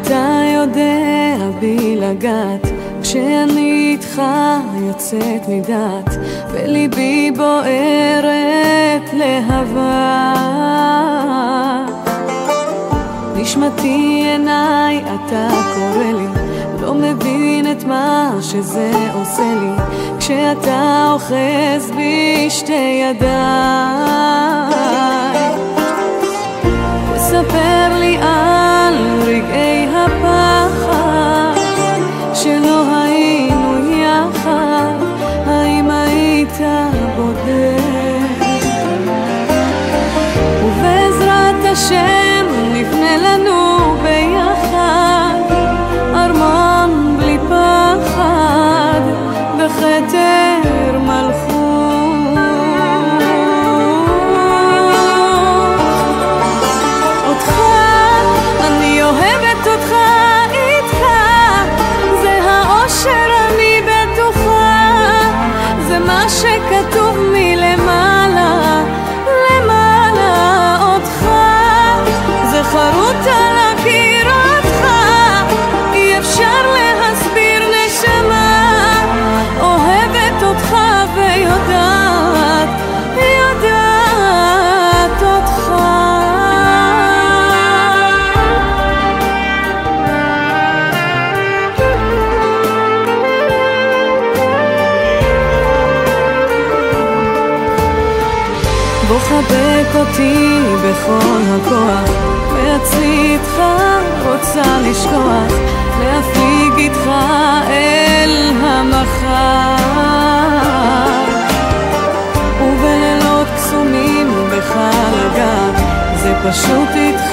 אתה יודע בי לגעת, כשאני איתך יוצאת מדעת, וליבי בוערת להבה. נשמתי עיניי אתה קורא לי, לא מבין את מה שזה עושה לי, כשאתה אוחז בי שתי ידיי. תספר לי על רגעי הפחד שלא היינו יחד, האם היית בודד? ובעזרת השם נבנה לנו ביחד ארמון בלי פחד בכתר מלכות. אותך אני אוהבת, אותך איתך, זה האושר אני בטוחה, זה מה שכתוב מלמעלה למעלה. אותך זה חרוט על הקיר, אותך אי אפשר להסביר נשמה, אוהבת אותך ויודעת, יודעת אותך. בוא חבק אותי בכל הכוח, ואצלי איתך רוצה לשכוח, להפיג איתך אל המחר, ובלילות קסומים בך לגעת, זה פשוט איתך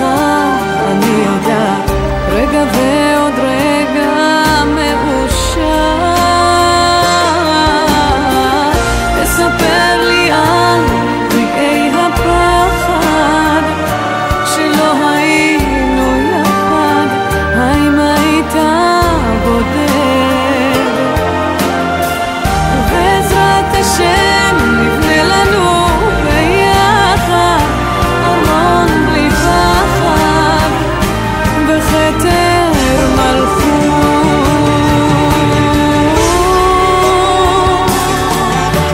אני יודעת, רגע ועוד רגע מאושר. תספר לי על רגעי הפחד שלא היינו יחד, האם היית בודד? ובעזרת השם נבנה לנו ביחד ארמון בלי פחד בכתר מלכות.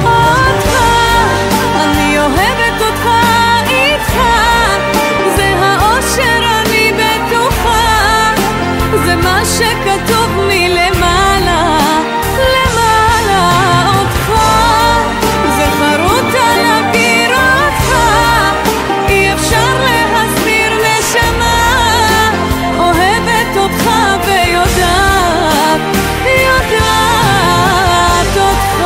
אותך אני אוהבת, אותך איתך, זה האושר אני בטוחה, זה מה שכתוב מלמעלה למעלה. אותך זה חרוט על הקיר, אותך אי אפשר להסביר נשמה, אוהבת אותך ויודעת, יודעת אותך.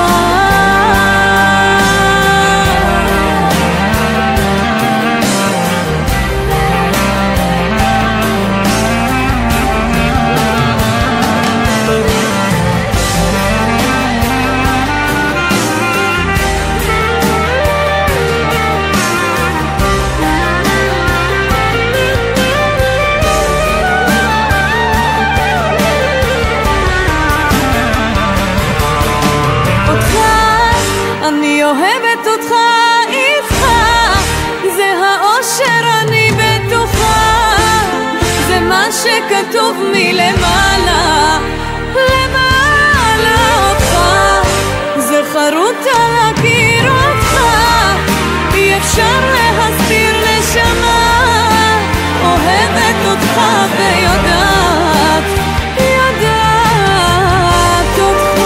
אותך אני אוהבת, אותך איתך, זה האושר אני בטוחה, זה מה שכתוב מלמעלה למעלה. אותך זה חרוט על הקיר, אותך אי אפשר להסביר נשמה, אוהבת אותך ויודעת, יודעת אותך.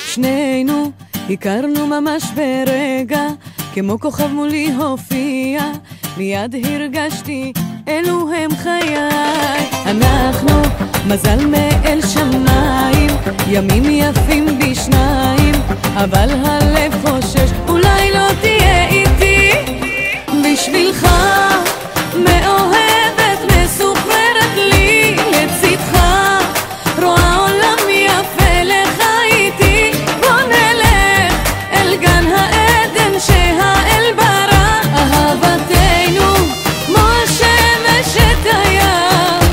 שנינו הכרנו ממש ברגע, כמו כוכב מולי הופיע, מיד הרגשתי אלו הם חיי. אנחנו מזל מאל שמיים, ימים יפים בשניים, אבל הלב חושש אולי לא תהיה איתי. בשבילך מאוהבת, מסוחררת לי לצדך, רואה עולם יפה לך איתי, בוא נלך אל גן העדן שהאל ברא, אהבתנו כמו השמש את הים.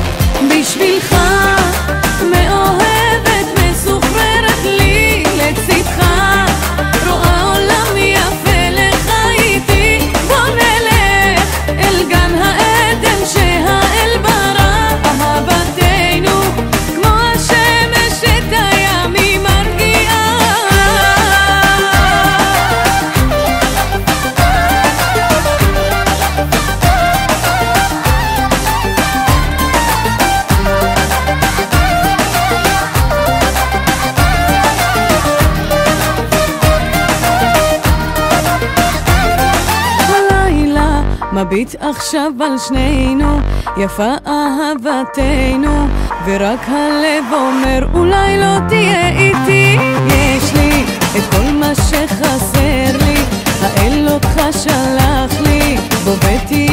בשבילך מאוהבת, מסוחררת לי לצדך, רואה עולם יפה לך איתי, בוא נלך אל גן העדן שהאל ברא, אהבתנו כמו השמש את הים היא מרגיעה. הלילה מביט עכשיו על שנינו, יפה אהבתנו, ורק הלב אומר אולי לא תהיה איתי. יש לי את כל מה שחסר לי, האל אותך שלח לי, בוא ותהיה